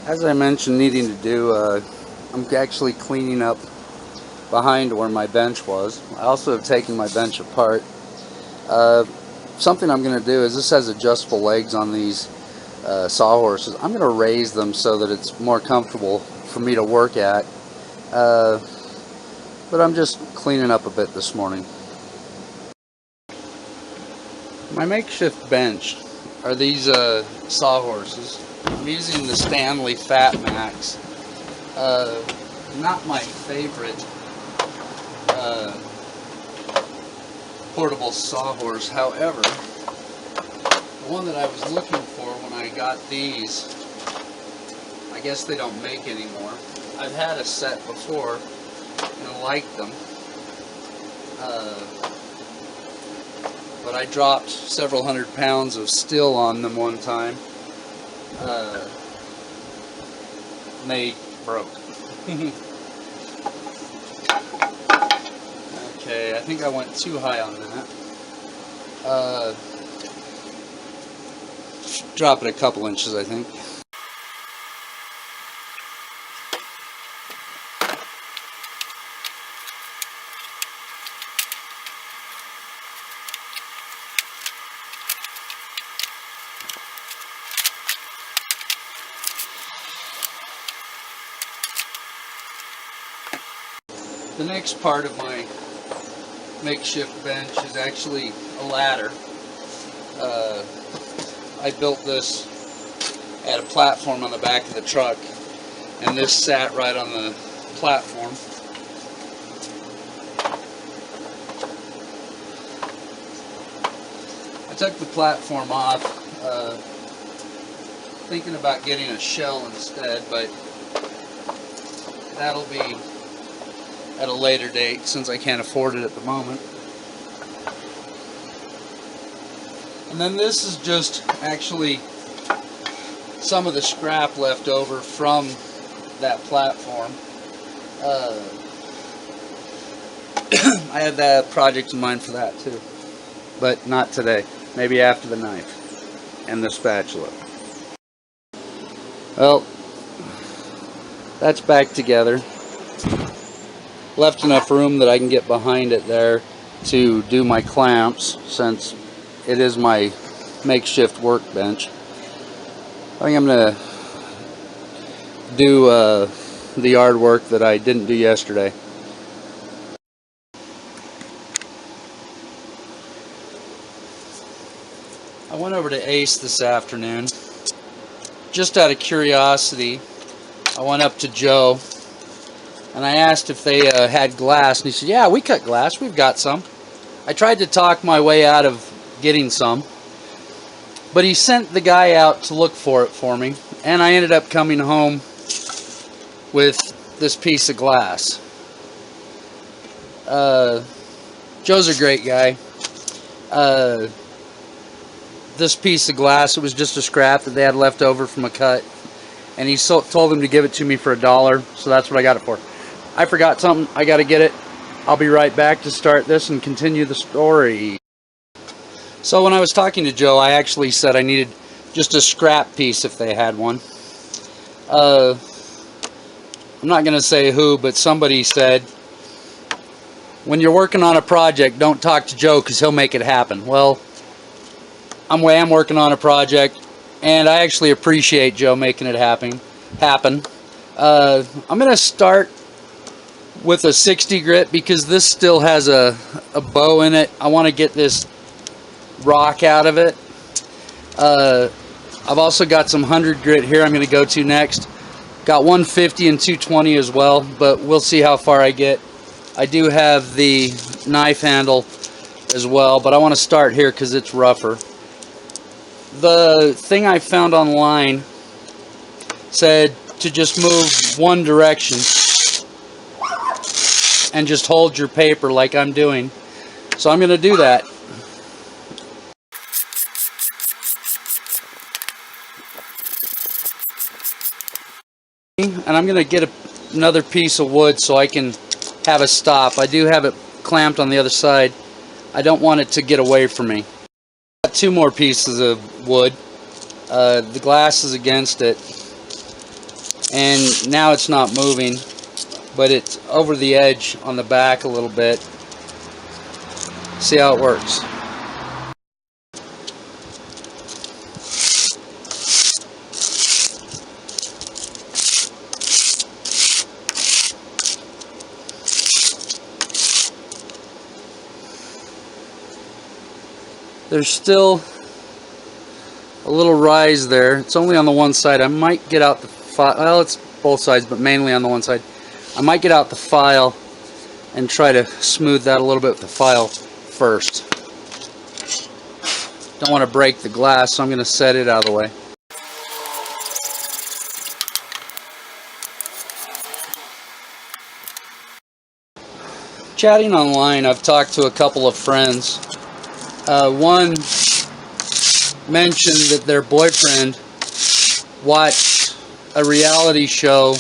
As I mentioned needing to do, I'm actually cleaning up behind where my bench was. I also have taken my bench apart. Something I'm going to do is, this has adjustable legs on these sawhorses. I'm going to raise them so that it's more comfortable for me to work at. But I'm just cleaning up a bit this morning. My makeshift bench are these sawhorses. I'm using the Stanley Fat Max. Not my favorite portable sawhorse. However, the one that I was looking for when I got these, I guess they don't make anymore. I've had a set before and I liked them. But I dropped several hundred pounds of steel on them one time. And they broke. Okay, I think I went too high on that. Drop it a couple inches, I think. The next part of my makeshift bench is actually a ladder. I built this at a platform on the back of the truck, and this sat right on the platform. I took the platform off, thinking about getting a shell instead, but that'll be at a later date since I can't afford it at the moment. And then this is just actually some of the scrap left over from that platform. I had that project in mind for that too, but not today. Maybe after the knife and the spatula. Well, that's back together. Left enough room that I can get behind it there to do my clamps, since it is my makeshift workbench. I think I'm going to do the yard work that I didn't do yesterday. I went over to Ace this afternoon. Just out of curiosity, I went up to Joe and I asked if they had glass, and he said, yeah, we cut glass, we've got some. I tried to talk my way out of getting some, but he sent the guy out to look for it for me, and I ended up coming home with this piece of glass. Joe's a great guy. This piece of glass, it was just a scrap that they had left over from a cut, and he told them to give it to me for $1, so that's what I got it for. I forgot something, I gotta get it. I'll be right back to start this and continue the story. So when I was talking to Joe, I actually said I needed just a scrap piece if they had one. I'm not gonna say who, but somebody said, when you're working on a project, don't talk to Joe because he'll make it happen. Well, I'm working on a project, and I actually appreciate Joe making it happen. I'm gonna start with a 60 grit because this still has a bow in it. I want to get this rock out of it. I've also got some 100 grit here I'm going to go to next. Got 150 and 220 as well, but we'll see how far I get. I do have the knife handle as well, but I want to start here because it's rougher. The thing I found online said to just move one direction and just hold your paper like I'm doing. So I'm going to do that. And I'm going to get another piece of wood so I can have a stop. I do have it clamped on the other side. I don't want it to get away from me. Got 2 more pieces of wood. The glass is against it. and now it's not moving, but it's over the edge on the back a little bit. See how it works. There's still a little rise there. It's only on the one side. I might get out the file. Well, it's both sides, but mainly on the one side. I might get out the file and try to smooth that a little bit with the file first. Don't want to break the glass, so I'm going to set it out of the way. Chatting online, I've talked to a couple of friends. One mentioned that their boyfriend watched a reality show,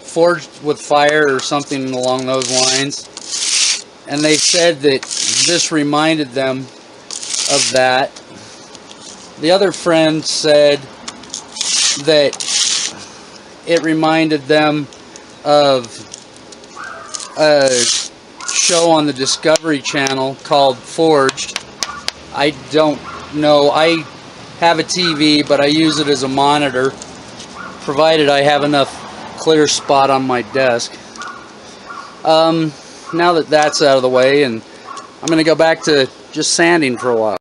Forged with Fire or something along those lines, and they said that this reminded them of that. The other friend said that it reminded them of a show on the Discovery Channel called Forged. I don't know. I have a TV, but I use it as a monitor, provided I have enough clear spot on my desk. Now that that's out of the way, and I'm going to go back to just sanding for a while.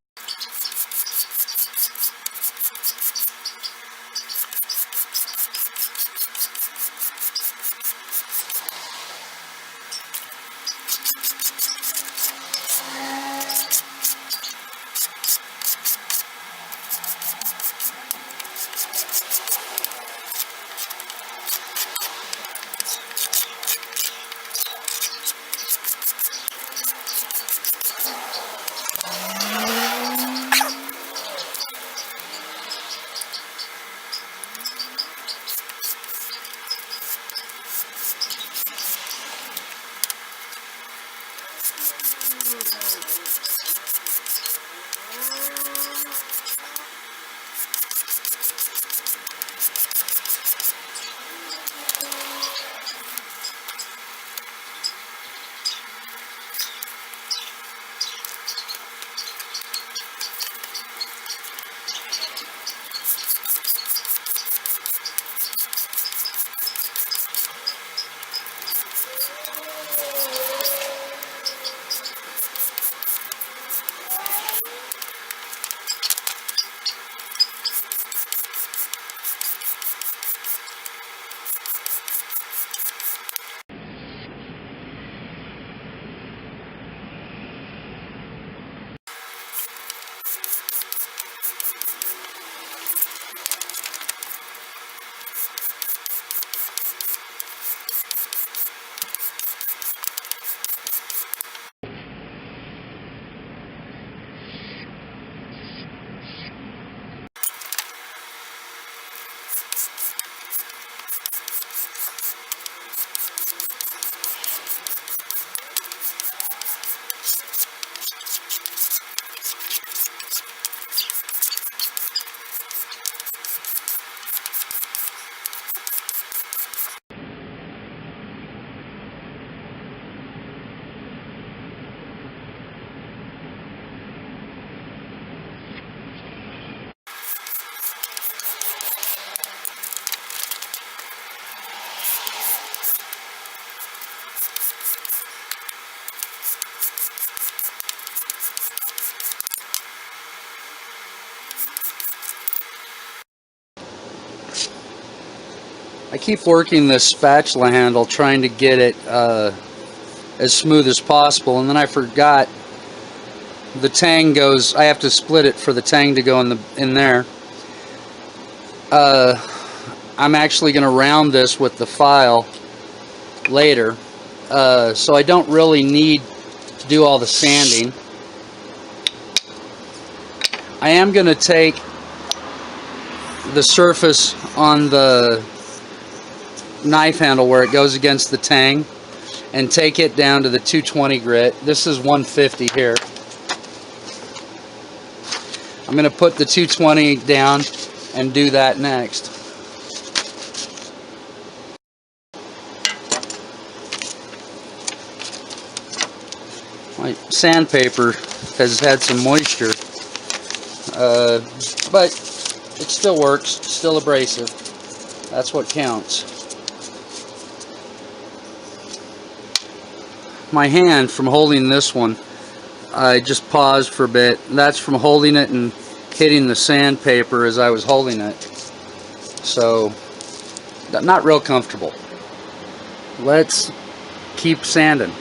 I keep working this spatula handle trying to get it as smooth as possible, and then I forgot the tang goes, I have to split it for the tang to go in there. I'm actually going to round this with the file later, so I don't really need to do all the sanding. I am going to take the surface on the knife handle where it goes against the tang and take it down to the 220 grit. This is 150 here. I'm going to put the 220 down and do that next. My sandpaper has had some moisture, but it still works, still abrasive. That's what counts. My hand from holding this one, I just paused for a bit. That's from holding it and hitting the sandpaper as I was holding it. So, not real comfortable. Let's keep sanding.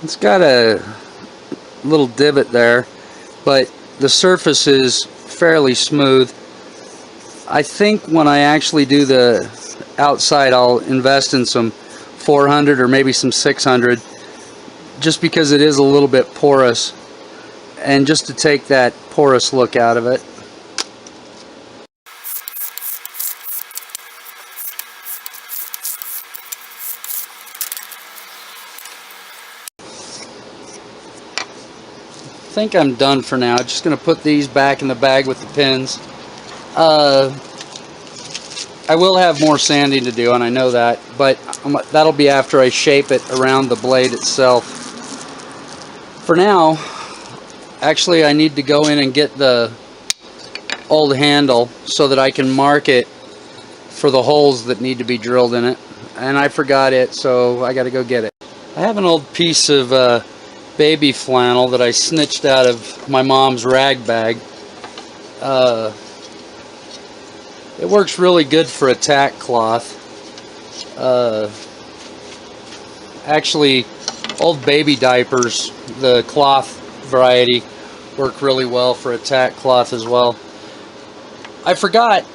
It's got a little divot there, but the surface is fairly smooth. I think when I actually do the outside, I'll invest in some 400 or maybe some 600, just because it is a little bit porous, and just to take that porous look out of it. I think I'm done for now. Just going to put these back in the bag with the pins. I will have more sanding to do, and I know that, but that'll be after I shape it around the blade itself. For now, actually I need to go in and get the old handle so that I can mark it for the holes that need to be drilled in it, and I forgot it, so I got to go get it. I have an old piece of baby flannel that I snitched out of my mom's rag bag. It works really good for a tack cloth. Actually, old baby diapers, the cloth variety, work really well for a tack cloth as well. I forgot,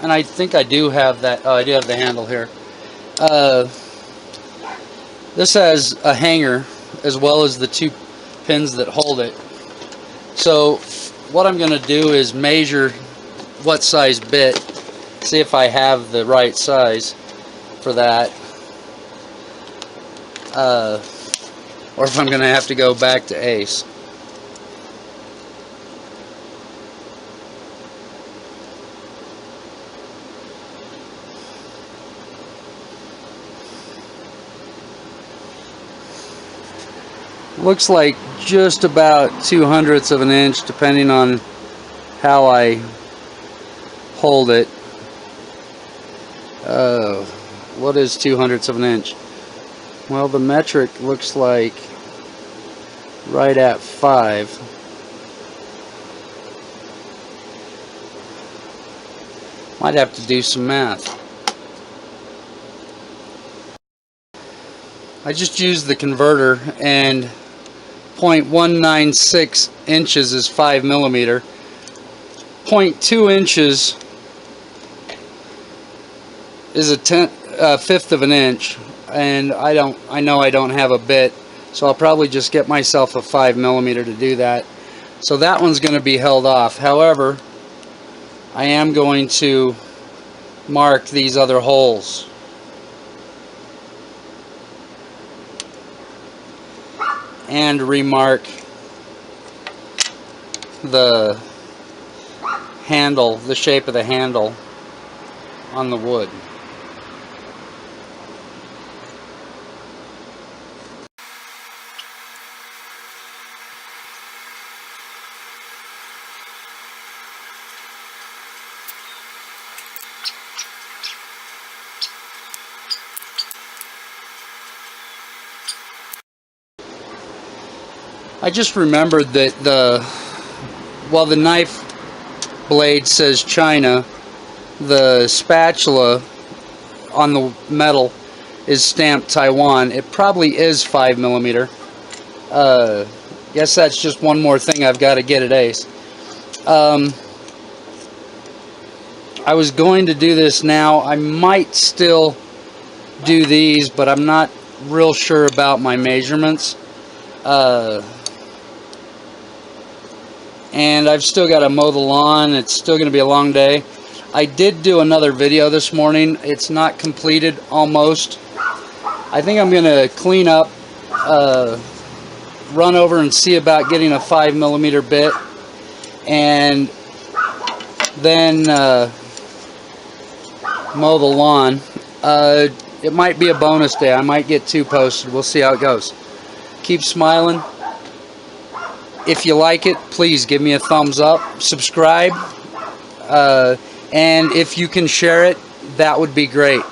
and I think I do have that. Oh, I do have the handle here. This has a hanger as well as the two pins that hold it. So what I'm going to do is measure what size bit, see if I have the right size for that, or if I'm going to have to go back to Ace. Looks like just about 2/100ths of an inch, depending on how I hold it. What is 2/100ths of an inch? Well, the metric looks like right at 5. Might have to do some math. I just used the converter, and 0.196 inches is 5 millimeter. 0.2 inches is a fifth of an inch, and I know I don't have a bit, so I'll probably just get myself a 5 millimeter to do that. So that one's going to be held off. However, I am going to mark these other holes. And remark the handle, the shape of the handle on the wood. I just remembered that the knife blade says China, the spatula on the metal is stamped Taiwan. It probably is 5 millimeter. Guess that's just one more thing I've got to get at Ace. I was going to do this now. I might still do these, but I'm not real sure about my measurements. And I've still got to mow the lawn. It's still going to be a long day. I did do another video this morning. It's not completed almost. I think I'm going to clean up, run over and see about getting a 5mm bit, and then mow the lawn. It might be a bonus day. I might get 2 posted. We'll see how it goes. Keep smiling. If you like it, please give me a thumbs up. Subscribe. And if you can share it, that would be great.